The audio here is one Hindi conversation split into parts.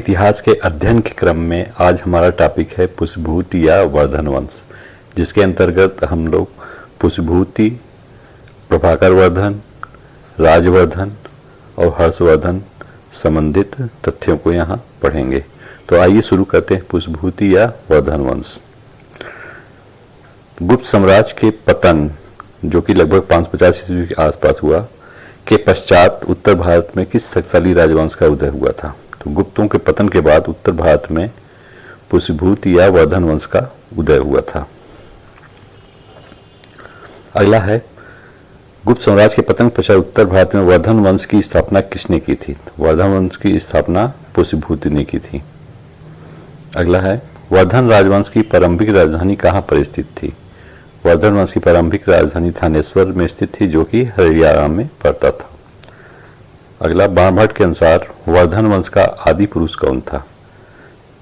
इतिहास के अध्ययन के क्रम में आज हमारा टॉपिक है पुष्यभूति या वर्धन वंश, जिसके अंतर्गत हम लोग पुष्यभूति, प्रभाकर वर्धन, राजवर्धन और हर्षवर्धन संबंधित तथ्यों को यहाँ पढ़ेंगे। तो आइए शुरू करते हैं पुष्यभूति या वर्धन वंश। गुप्त साम्राज्य के पतन, जो कि लगभग 550 ईस्वी के आसपास हुआ, के पश्चात उत्तर भारत में किस शक्तिशाली राजवंश का उदय हुआ था? तो गुप्तों के पतन के बाद उत्तर भारत में पुष्यभूति या वर्धन वंश का उदय हुआ था। अगला है, गुप्त साम्राज्य के पतन के पश्चात उत्तर भारत में वर्धन वंश की स्थापना किसने की थी? वर्धन वंश की स्थापना पुष्यभूति ने की थी। अगला है, वर्धन राजवंश की प्रारंभिक राजधानी कहाँ पर स्थित थी? वर्धन वंश की प्रारंभिक राजधानी थानेश्वर में स्थित थी, जो कि हरियाणा में पड़ता था। अगला, बाणभट्ट के अनुसार वर्धन वंश का आदि पुरुष कौन था?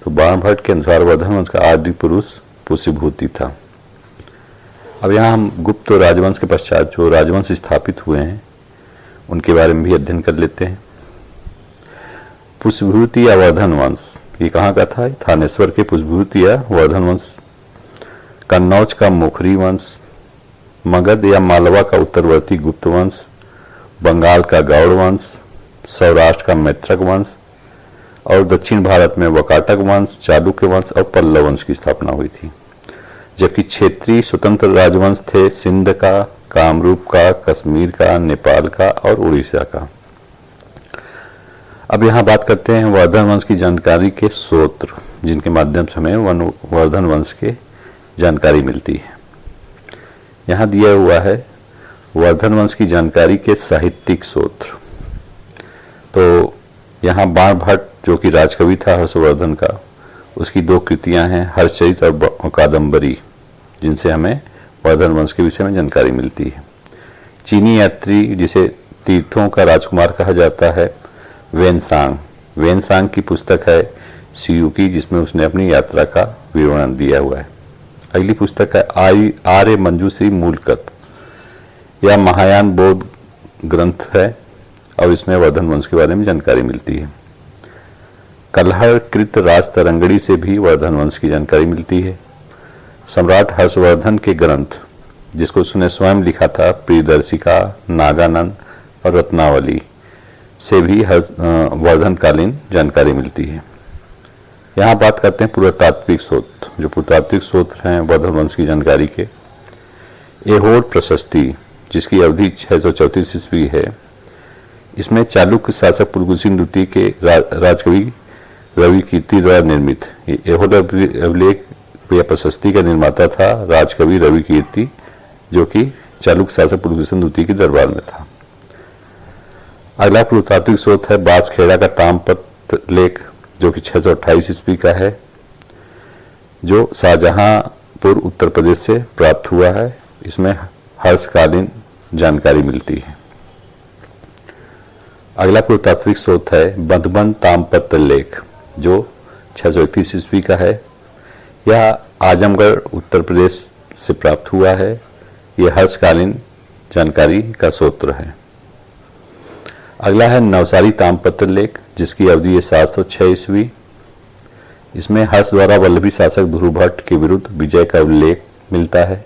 तो बाणभट्ट के अनुसार वर्धन वंश का आदि पुरुष पुष्यभूति था। अब यहाँ हम गुप्त राजवंश के पश्चात जो राजवंश स्थापित हुए हैं उनके बारे में भी अध्ययन कर लेते हैं। पुष्यभूति या वर्धन वंश ये कहाँ का था? थानेश्वर के पुष्यभूति या वर्धन वंश, कन्नौज का मुखरी वंश, मगध या मालवा का उत्तरवर्ती गुप्त वंश, बंगाल का गौड़ वंश, सौराष्ट्र का मैत्रक वंश और दक्षिण भारत में वकाटक वंश, चालुक्य वंश और पल्लव वंश की स्थापना हुई थी। जबकि क्षेत्रीय स्वतंत्र राजवंश थे सिंध का, कामरूप का, कश्मीर का, नेपाल का और उड़ीसा का। अब यहाँ बात करते हैं वर्धन वंश की जानकारी के स्रोत, जिनके माध्यम से हमें वर्धन वंश के जानकारी मिलती है। यहाँ दिया हुआ है वर्धन वंश की जानकारी के साहित्यिक स्रोत। तो यहाँ बाणभट्ट, जो कि राजकवि था हर्षवर्धन का, उसकी दो कृतियां हैं, हर्षचरित और कादम्बरी, जिनसे हमें वर्धन वंश के विषय में जानकारी मिलती है। चीनी यात्री, जिसे तीर्थों का राजकुमार कहा जाता है, वेनसांग की पुस्तक है सियुकी, जिसमें उसने अपनी यात्रा का विवरण दिया हुआ है। अगली पुस्तक है आर्य मंजूश्री मूलकल्प, यह महायान बौद्ध ग्रंथ है और इसमें वर्धन वंश के बारे में जानकारी मिलती है। कलहर कृत राजतरंगड़ी से भी वर्धन वंश की जानकारी मिलती है। सम्राट हर्षवर्धन के ग्रंथ, जिसको उसने स्वयं लिखा था, प्रियदर्शिका, नागानंद और रत्नावली, से भी वर्धनकालीन जानकारी मिलती है। यहाँ बात करते हैं पुरातात्विक स्रोत। जो पुरातात्विक स्रोत हैं वर्धन वंश की जानकारी के, ऐहोल प्रशस्ति, जिसकी अवधि 634 ईस्वी है, इसमें चालुक्य शासक पुलकुशिन द्वितीय के राजकवि रवि कीर्ति द्वारा निर्मित। ऐहोल अभिलेख या प्रशस्ति का निर्माता था राजकवि रवि कीर्ति, जो कि चालुक्य शासक पुलकुशिन द्वितीय के दरबार में था। अगला पुरातात्विक स्रोत है बांसखेड़ा का ताम्रपत्र लेख, जो कि 628 ईस्वी का है, जो शाहजहांपुर उत्तर प्रदेश से प्राप्त हुआ है। इसमें हर्षकालीन जानकारी मिलती है। अगला पुरातात्विक स्रोत है बंधवन ताम्रपत्र लेख, जो 631 ईस्वी का है। यह आजमगढ़ उत्तर प्रदेश से प्राप्त हुआ है। यह हर्षकालीन जानकारी का स्रोत है। अगला है नवसारी ताम्रपत्र लेख, जिसकी अवधि है 706 ईस्वी। इसमें हर्ष द्वारा वल्लभी शासक ध्रुव भट्ट के विरुद्ध विजय का उल्लेख मिलता है।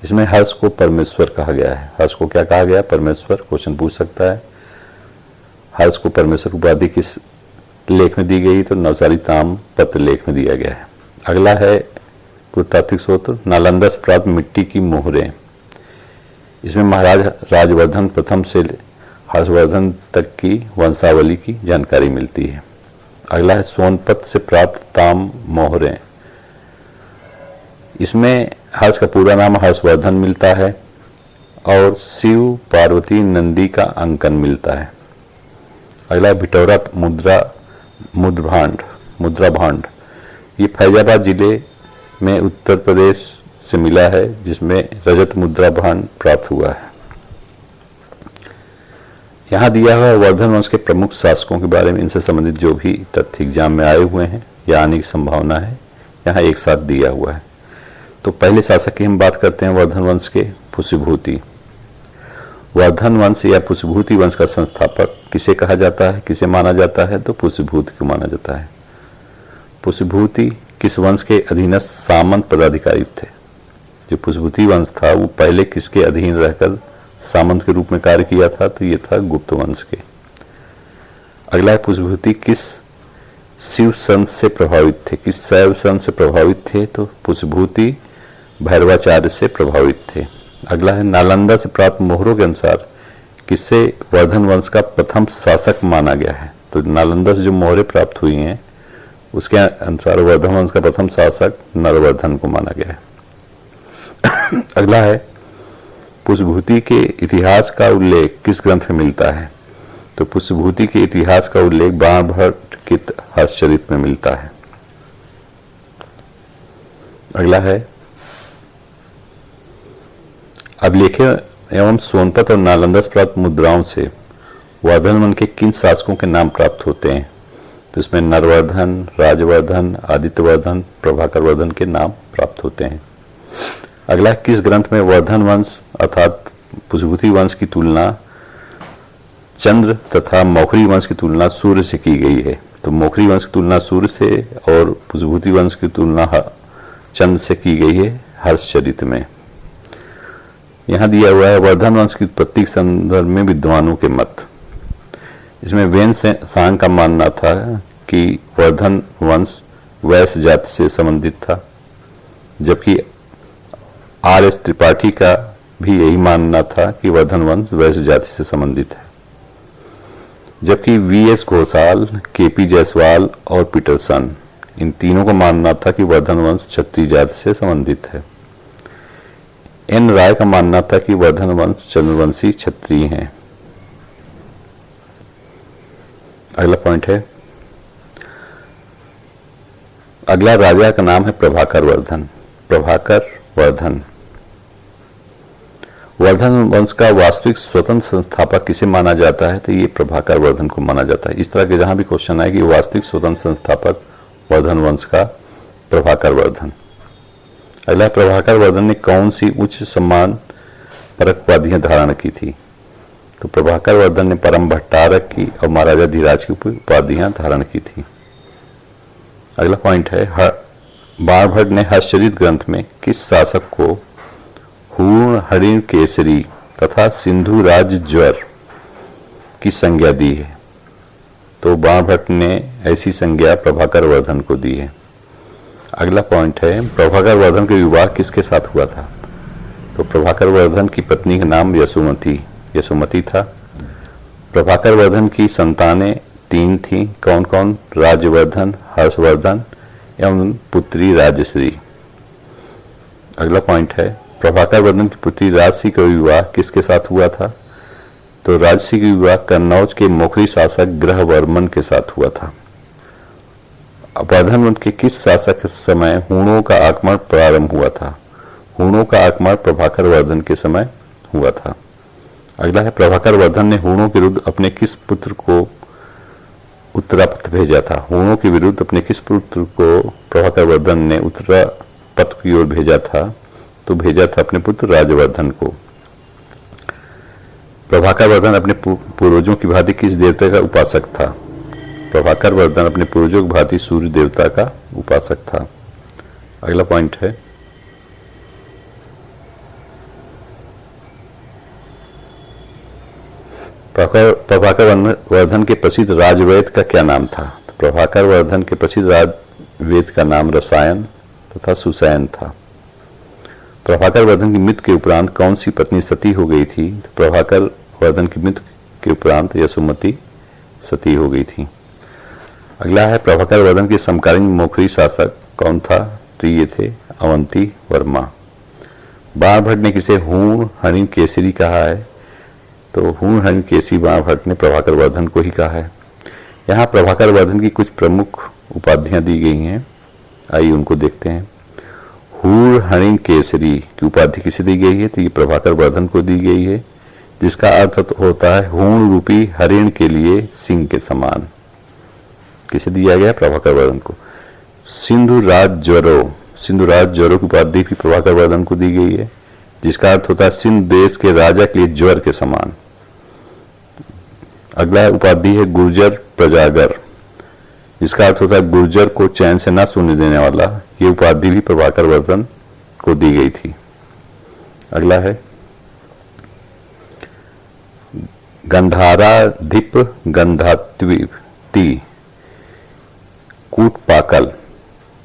इसमें हर्ष को परमेश्वर कहा गया है। हर्ष को क्या कहा गया? परमेश्वर। क्वेश्चन पूछ सकता है, हर्ष को परमेश्वर उपाधि किस लेख में दी गई? तो नवसारी ताम्रपत्र लेख में दिया गया है। अगला है पुरातात्विक स्रोत नालंदा से प्राप्त मिट्टी की मोहरें। इसमें महाराज राजवर्धन प्रथम से हर्षवर्धन तक की वंशावली की जानकारी मिलती है। अगला है सोनपत से प्राप्त ताम्र मोहरें। इसमें हर्ष का पूरा नाम हर्षवर्धन मिलता है और शिव पार्वती नंदी का अंकन मिलता है। अगला भिटौरा मुद्रा भांड, ये फैजाबाद जिले में उत्तर प्रदेश से मिला है, जिसमें रजत मुद्रा भांड प्राप्त हुआ है। यहाँ दिया हुआ वर्धन वंश के प्रमुख शासकों के बारे में, इनसे संबंधित जो भी तथ्य एग्जाम में आए हुए हैं या आने की संभावना है, यहाँ एक साथ दिया हुआ है। तो पहले शासक की हम बात करते हैं वर्धन वंश के, पुष्यभूति। वर्धन वंश या पुष्यभूति वंश का संस्थापक किसे कहा जाता है, किसे माना जाता है? तो पुष्यभूति को माना जाता है। पुष्यभूति किस वंश के अधीनस्थ सामंत पदाधिकारी थे? जो पुष्यभूति वंश था वो पहले किसके अधीन रहकर सामंत के रूप में कार्य किया था? तो ये था गुप्त वंश के। अगला है, पुष्यभूति किस शिव संत से प्रभावित थे? किस शैव संत से प्रभावित थे? तो पुष्यभूति भैरवाचार्य से प्रभावित थे। अगला है, नालंदा से प्राप्त मोहरों के अनुसार किसे वर्धन वंश का प्रथम शासक माना गया है? तो नालंदा से जो मोहरें प्राप्त हुई हैं उसके अनुसार वर्धन वंश का प्रथम शासक नरवर्धन को माना गया है। अगला है, पुष्यभूति के इतिहास का उल्लेख किस ग्रंथ में मिलता है? तो पुष्यभूति के इतिहास का उल्लेख बाणभट्ट के हर्षचरित में मिलता है। अगला है, अभिलेख एवं सोनपत और नालंदा से प्राप्त मुद्राओं से वर्धन वंश के किन शासकों के नाम प्राप्त होते हैं? तो इसमें नरवर्धन, राजवर्धन, आदित्यवर्धन, प्रभाकर वर्धन के नाम प्राप्त होते हैं। अगला, किस ग्रंथ में वर्धन वंश अर्थात पुष्यभूति वंश की तुलना चंद्र तथा मौखरी वंश की तुलना सूर्य से की गई है? तो मौखरी वंश की तुलना सूर्य से और पुष्यभूति वंश की तुलना चंद्र से की गई है हर्षचरित में। यहाँ दिया हुआ है, वर्धन वंश की उत्पत्ति के संदर्भ में विद्वानों के मत। इसमें वेन सांग का मानना था कि वर्धन वंश वैश्य जाति से संबंधित था, जबकि आर.एस. त्रिपाठी का भी यही मानना था कि वर्धन वंश वैश्य जाति से संबंधित है, जबकि वी.एस. घोषाल, के.पी. जायसवाल और पीटरसन इन तीनों का मानना था कि वर्धन वंश क्षत्रिय जाति से संबंधित है। एन राय का मानना था कि वर्धन वंश चंद्रवंशी क्षत्रिय हैं। अगला पॉइंट है, अगला राजा का नाम है प्रभाकर वर्धन। प्रभाकर वर्धन वर्धन वंश का वास्तविक स्वतंत्र संस्थापक किसे माना जाता है? तो ये प्रभाकर वर्धन को माना जाता है। इस तरह के जहां भी क्वेश्चन आए कि वास्तविक स्वतंत्र संस्थापक वर्धन वंश का प्रभाकर वर्धन। अगला, प्रभाकर वर्धन ने कौन सी उच्च सम्मान परक उपाधियां धारण की थी? तो प्रभाकर वर्धन ने परम भट्टारक की और महाराजा धीराज की उपाधियां धारण की थी। अगला पॉइंट है, बाणभट्ट ने हर्षचरित ग्रंथ में किस शासक को हूण हरिण केसरी तथा सिंधु राज ज्वर की संज्ञा दी है? तो बाणभट्ट ने ऐसी संज्ञा प्रभाकर वर्धन को दी है। अगला पॉइंट है, प्रभाकर वर्धन का विवाह किसके साथ हुआ था? तो प्रभाकर वर्धन की पत्नी का नाम यशोमती था। प्रभाकर वर्धन की संतानें 3 थीं। कौन कौन? राजवर्धन, हर्षवर्धन एवं पुत्री राजश्री। अगला पॉइंट है, प्रभाकर वर्धन की पुत्री राजश्री का विवाह किसके साथ हुआ था? तो राजश्री का विवाह कन्नौज के मौखरी शासक ग्रहवर्मन के साथ हुआ था। वर्धन वंश के किस शासक के समय हूणों का आक्रमण प्रारंभ हुआ था? हूणों का आक्रमण प्रभाकर वर्धन के समय हुआ था। अगला है, प्रभाकर वर्धन ने हूणों के विरुद्ध अपने किस पुत्र को उत्तरापथ भेजा था? हूणों के विरुद्ध अपने किस पुत्र को प्रभाकर वर्धन ने उत्तरापथ की ओर भेजा था? तो भेजा था अपने पुत्र राजवर्धन को। प्रभाकर वर्धन अपने पूर्वजों की भांति किस देवता का उपासक था? प्रभाकर वर्धन अपने पूर्वजों की भांति सूर्य देवता का उपासक था। अगला पॉइंट है, प्रभाकर वर्धन के प्रसिद्ध राजवेद का क्या नाम था? तो प्रभाकर वर्धन के प्रसिद्ध राजवेद का नाम रसायन तथा सुसैन था। प्रभाकर वर्धन की मृत्यु के उपरांत कौन सी पत्नी सती हो गई थी? तो प्रभाकर वर्धन की मृत्यु के उपरांत यशोमती सती हो गई थी। अगला है, प्रभाकर वर्धन के समकालीन मौखरी शासक कौन था? तो ये थे अवंती वर्मा। बाणभट्ट ने किसे हूण हरिण केसरी कहा है? तो हूण हरिण केसरी बाणभट्ट ने प्रभाकर वर्धन को ही कहा है। यहाँ प्रभाकर वर्धन की कुछ प्रमुख उपाधियां दी गई हैं, आइए उनको देखते हैं। हूण हरिण केसरी की उपाधि किसे दी गई है? तो ये प्रभाकर वर्धन को दी गई है, जिसका अर्थ होता है हूण रूपी हरिण के लिए सिंह के समान। किसे दिया गया? प्रभाकर वर्धन को। सिंधु राज ज्वरो की उपाधि भी प्रभाकर वर्धन को दी गई है, जिसका अर्थ होता है सिंध देश के राजा के लिए ज्वर के समान। अगला उपाधि है गुर्जर प्रजागर, जिसका अर्थ होता है गुर्जर को चैन से न सोने देने वाला। ये उपाधि भी प्रभाकर वर्धन को दी गई थी। अगला है गंधाराधिप गंधात्विती कूटपाकल,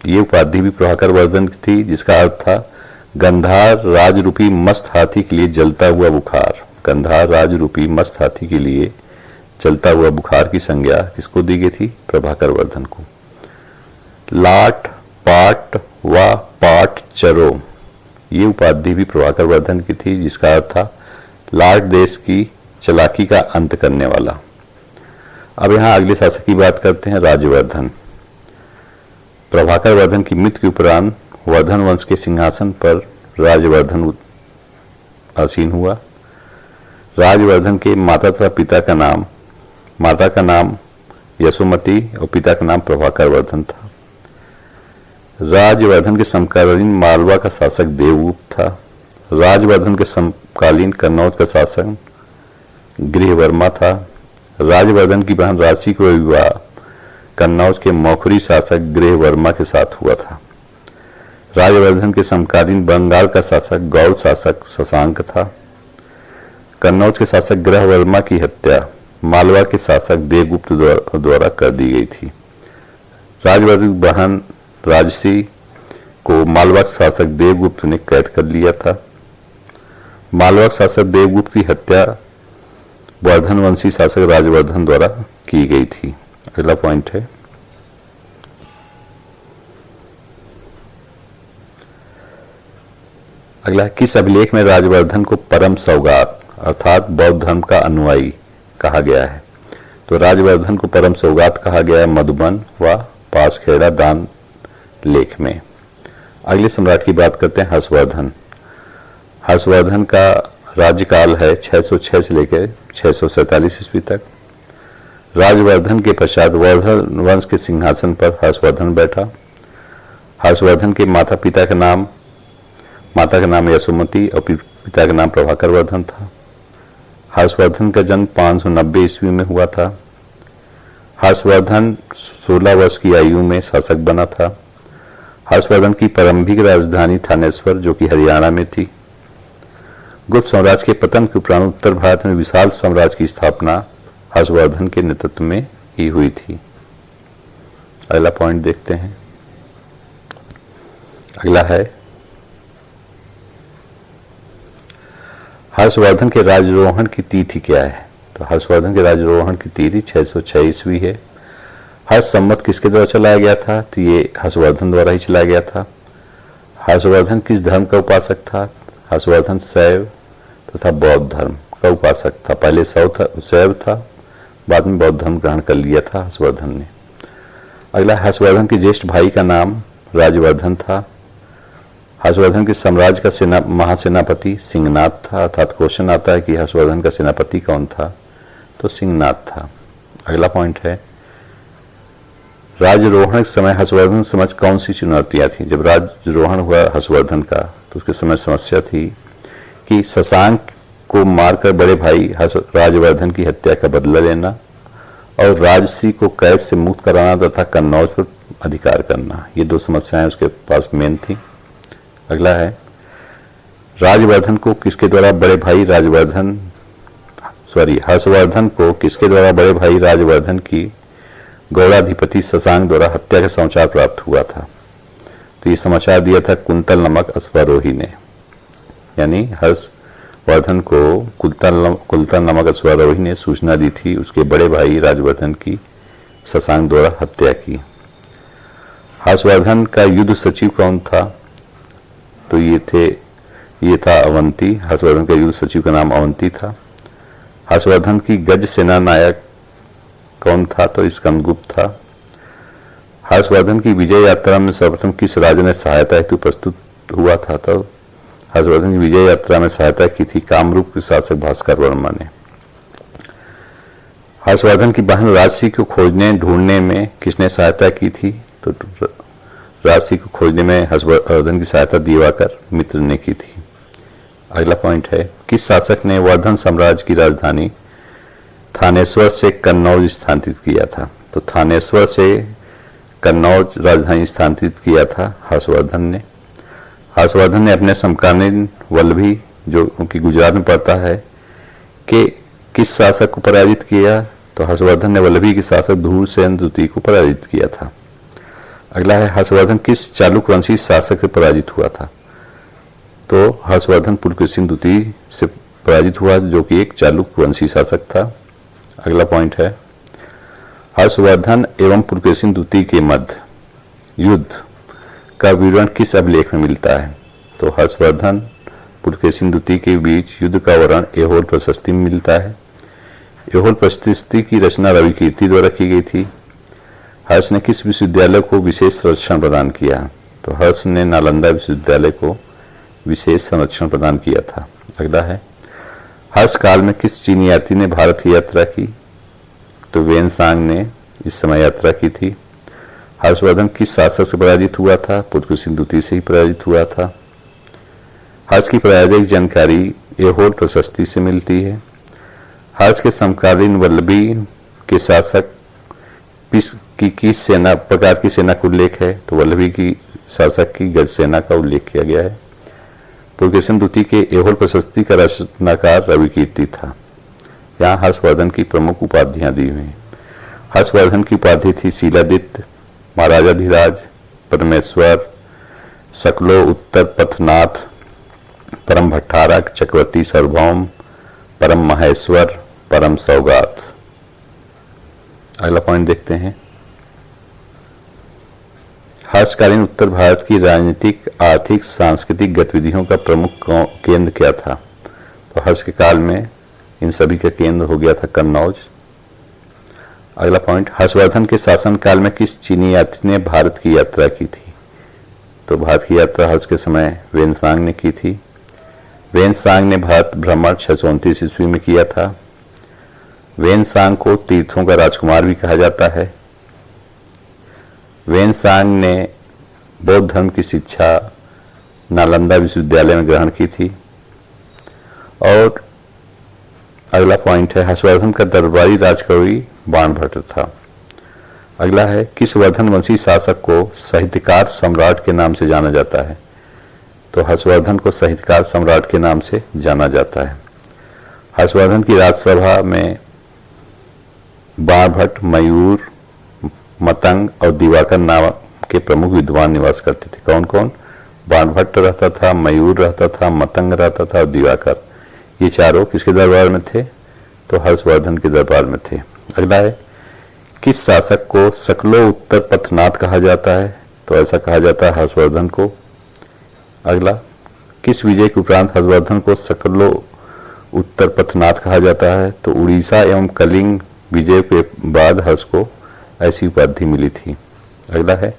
ये उपाधि भी प्रभाकर वर्धन की थी, जिसका अर्थ था गंधार राज रूपी मस्त हाथी के लिए जलता हुआ बुखार। गंधार राज रूपी मस्त हाथी के लिए जलता हुआ बुखार की संज्ञा किसको दी गई थी? प्रभाकर वर्धन को। लाट पाट व पाट चरो, ये उपाधि भी प्रभाकर वर्धन की थी, जिसका अर्थ था लाट देश की चालाकी का अंत करने वाला। अब यहाँ अगले शासक की बात करते हैं, राजवर्धन। प्रभाकर वर्धन की मृत्यु के उपरांत वर्धन वंश के सिंहासन पर राजवर्धन आसीन हुआ। राजवर्धन के माता तथा पिता का नाम, माता का नाम यशोमती और पिता का नाम प्रभाकर वर्धन था। राजवर्धन के समकालीन मालवा का शासक देवगुप्त था। राजवर्धन के समकालीन कन्नौज का शासक गृहवर्मा था। राजवर्धन की बहन राशि का विवाह कन्नौज के मौखरी शासक गृहवर्मा के साथ हुआ था। राजवर्धन के समकालीन बंगाल का शासक गौड़ शासक शशांक था। कन्नौज के शासक गृहवर्मा की हत्या मालवा के शासक देवगुप्त द्वारा कर दी गई थी। राजवर्धन की बहन राजसी को मालवा के शासक देवगुप्त ने कैद कर लिया था। मालवा के शासक देवगुप्त की हत्या वर्धन वंशी शासक राजवर्धन द्वारा की गई थी। अगला पॉइंट है अगला, किस अभिलेख में राजवर्धन को परम सौगात अर्थात बौद्ध धर्म का अनुयायी कहा गया है? तो राजवर्धन को परम सौगात कहा गया है मधुबन व पासखेड़ा दान लेख में। अगले सम्राट की बात करते हैं, हर्षवर्धन। हर्षवर्धन का राज्यकाल है 606 से लेकर 647 ईस्वी तक। राजवर्धन के पश्चात वर्धन वंश के सिंहासन पर हर्षवर्धन बैठा। हर्षवर्धन के माता का नाम यशोमती और पिता का नाम प्रभाकर वर्धन था। हर्षवर्धन का जन्म 590 ईस्वी में हुआ था। हर्षवर्धन 16 वर्ष की आयु में शासक बना था। हर्षवर्धन की प्रारंभिक राजधानी थानेश्वर जो कि हरियाणा में थी। गुप्त साम्राज्य के पतन के उपरांत उत्तर भारत में विशाल साम्राज्य की स्थापना हर्षवर्धन के नेतृत्व में ही हुई थी। अगला पॉइंट देखते हैं। अगला है हर्षवर्धन के राजरोहण की तिथि क्या है? तो हर्षवर्धन के राजरोहण की तिथि 606 ईस्वी है। हर्ष संवत किसके द्वारा चलाया गया था? तो ये हर्षवर्धन द्वारा ही चलाया गया था। हर्षवर्धन किस धर्म का उपासक था? हर्षवर्धन शैव तथा बौद्ध धर्म का उपासक था। पहले शैव था, बाद में बौद्ध धर्म ग्रहण कर लिया था हर्षवर्धन ने। अगला, हर्षवर्धन के ज्येष्ठ भाई का नाम राजवर्धन था। हर्षवर्धन के साम्राज्य का महासेनापति सिंहनाथ था। अर्थात क्वेश्चन आता है कि हर्षवर्धन का सेनापति कौन था? तो सिंहनाथ था। अगला पॉइंट है राजरोहण के समय हर्षवर्धन समझ कौन सी चुनौतियां थी? जब राजरोहण हुआ हर्षवर्धन का तो उसके समय समस्या थी कि शशांक को मारकर बड़े भाई राजवर्धन की हत्या का बदला लेना और राजसी को कैद से मुक्त कराना तथा कन्नौज पर अधिकार करना। ये दो समस्याएं उसके पास मेन थी। अगला है हर्षवर्धन को किसके द्वारा बड़े भाई राजवर्धन की गौड़ाधिपति शशांक द्वारा हत्या का समाचार प्राप्त हुआ था? तो ये समाचार दिया था कुंतल नामक अश्वारोही ने। यानी हर्षवर्धन को कुंतल नामक अश्वारोही ने सूचना दी थी उसके बड़े भाई राजवर्धन की शशांक द्वारा हत्या की। हर्षवर्धन का युद्ध सचिव कौन था? तो ये था अवंती। हर्षवर्धन का युद्ध सचिव का नाम अवंती था। हर्षवर्धन की गज सेना नायक कौन था? तो स्कंदगुप्त था। हर्षवर्धन की विजय यात्रा में सर्वप्रथम किस राजा ने सहायता हेतु प्रस्तुत हुआ था? तो हर्षवर्धन की विजय यात्रा में सहायता की थी कामरूप के शासक भास्कर वर्मा ने। हर्षवर्धन की बहन राजसी को ढूंढने में किसने सहायता की थी? तो राशि को खोजने में हर्षवर्धन की सहायता दिवाकर मित्र ने की थी। अगला पॉइंट है, किस शासक ने वर्धन साम्राज्य की राजधानी थानेश्वर से कन्नौज स्थानांतरित किया था? तो थानेश्वर से कन्नौज राजधानी स्थानांतरित किया था हर्षवर्धन ने। हर्षवर्धन ने अपने समकालीन वल्लभी, जो उनकी गुजरात में पड़ता है, कि किस शासक को पराजित किया? तो हर्षवर्धन ने वल्लभी के शासक धूरसेन द्वितीय को पराजित किया था। अगला है, हर्षवर्धन किस चालुक्य वंशी शासक से पराजित हुआ था? तो हर्षवर्धन पुलकेशिन द्वितीय से पराजित हुआ, जो कि एक चालुक्य वंशी शासक था। अगला पॉइंट है, हर्षवर्धन एवं पुलकेशिन द्वितीय के मध्य युद्ध का विवरण किस अभिलेख में मिलता है? तो हर्षवर्धन पुलकेशिन द्वितीय के बीच युद्ध का वर्णन ऐहोल प्रशस्ति में मिलता है। ऐहोल प्रशस्ति की रचना रविकीर्ति द्वारा की गई थी। हर्ष ने किस विश्वविद्यालय को विशेष संरक्षण प्रदान किया? तो हर्ष ने नालंदा विश्वविद्यालय को विशेष संरक्षण प्रदान किया था। अगला है, हर्ष काल में किस चीनी यात्री ने भारत की यात्रा की? तो वेनसांग ने इस समय यात्रा की थी। हर्षवर्धन किस शासक से पराजित हुआ था? पुलकेशिन द्वितीय से ही पराजित हुआ था। हर्ष की प्रायोजिक जानकारी ऐहोल प्रशस्ति से मिलती है। हर्ष के समकालीन वल्लभी के शासक की किस सेना प्रकार की सेना का उल्लेख है? तो वल्लभी की शासक की गज सेना का उल्लेख किया गया है। पुलकेशिन द्वितीय के ऐहोल प्रशस्ति का रचनाकार रविकीर्ति था। यहाँ हर्षवर्धन की प्रमुख उपाधियां दी हुई हैं। हर्षवर्धन की उपाधि थी शीलादित्य, महाराजाधिराज, परमेश्वर, सकलो उत्तर पथनाथ, परम भट्टारक, चक्रवर्ती सार्वभौम, परम महेश्वर, परम सौगात। अगला पॉइंट देखते हैं, हर्षकालीन उत्तर भारत की राजनीतिक, आर्थिक, सांस्कृतिक गतिविधियों का प्रमुख केंद्र क्या था? तो हर्ष के काल में इन सभी का केंद्र हो गया था कन्नौज। अगला पॉइंट, हर्षवर्धन के शासनकाल में किस चीनी यात्री ने भारत की यात्रा की थी? तो भारत की यात्रा हर्ष के समय वेनसांग ने की थी। वेनसांग ने भारत भ्रमण 629 ईस्वी में किया था। वेनसांग को तीर्थों का राजकुमार भी कहा जाता है। वेनसांग ने बौद्ध धर्म की शिक्षा नालंदा विश्वविद्यालय में ग्रहण की थी। और अगला पॉइंट है, हर्षवर्धन का दरबारी राजकवि बाणभट्ट था। अगला है, किस वर्धन वंशी शासक को साहित्यकार सम्राट के नाम से जाना जाता है? तो हर्षवर्धन को साहित्यकार सम्राट के नाम से जाना जाता है। हर्षवर्धन की राजसभा में बाणभट्ट, मयूर, मतंग और दिवाकर नाम के प्रमुख विद्वान निवास करते थे। कौन कौन? बाणभट्ट रहता था, मयूर रहता था, मतंग रहता था और दिवाकर। ये चारों किसके दरबार में थे? तो हर्षवर्धन के दरबार में थे। अगला है, किस शासक को सकलो उत्तर पथनाथ कहा जाता है? तो ऐसा कहा जाता है हर्षवर्धन को। अगला, किस विजय के उपरांत हर्षवर्धन को सकलो उत्तर पथनाथ कहा जाता है? तो उड़ीसा एवं कलिंग विजय के बाद हर्ष को ऐसी उपाधि मिली थी। अगला है,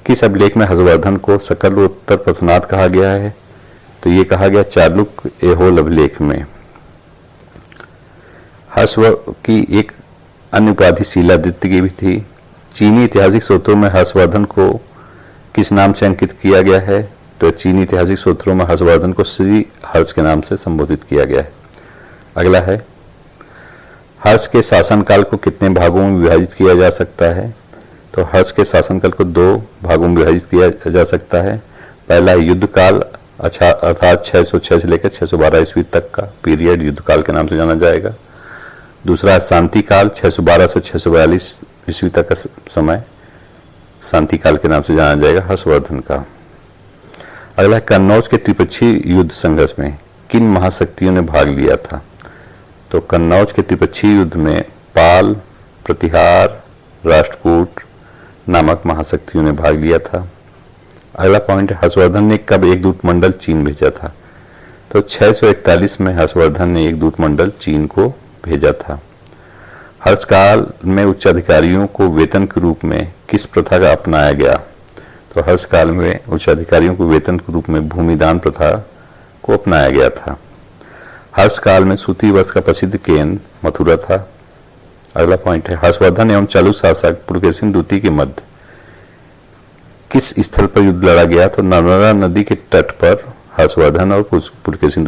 किस अभिलेख में हर्षवर्धन को सकलो उत्तर पथनाथ कहा गया है? तो ये कहा गया चालुक्य ऐहोल अभिलेख में। हर्ष की एक अन्य उपाधि शीलादित्य की भी थी। चीनी ऐतिहासिक सूत्रों में हर्षवर्धन को किस नाम से अंकित किया गया है? तो चीनी ऐतिहासिक सूत्रों में हर्षवर्धन को श्री हर्ष के नाम से संबोधित किया गया है। अगला है, हर्ष के शासनकाल को कितने भागों में विभाजित किया जा सकता है? तो हर्ष के शासनकाल को 2 भागों में विभाजित किया जा सकता है। पहला युद्ध काल, अर्थात 606 से लेकर 612 ईस्वी तक का पीरियड युद्ध काल के नाम से जाना जाएगा। दूसरा है शांति काल, 612 से 642 ईस्वी तक का समय शांति काल के नाम से जाना जाएगा हर्षवर्धन का। अगला, कन्नौज के त्रिपक्षीय युद्ध संघर्ष में किन महाशक्तियों ने भाग लिया था? तो कन्नौज के त्रिपक्षीय युद्ध में पाल, प्रतिहार, राष्ट्रकूट नामक महाशक्तियों ने भाग लिया था। अगला पॉइंट है, हर्षवर्धन ने कब एक दूत मंडल चीन भेजा था? तो 641 में हर्षवर्धन ने एक दूत मंडल चीन को भेजा था। हर्षकाल में उच्च अधिकारियों को वेतन के रूप में किस प्रथा का अपनाया गया? तो हर्षकाल में उच्च अधिकारियों को वेतन के रूप में भूमिदान प्रथा को अपनाया गया था। हर्षकाल में सूती वस्त्र का प्रसिद्ध केंद्र मथुरा था। अगला पॉइंट है, हर्षवर्धन एवं चालू शासक पुलकेशिन द्वितीय के मध्य किस स्थल पर युद्ध लड़ा गया? तो नर्मदा नदी के तट पर हर्षवर्धन और पुलकेशिन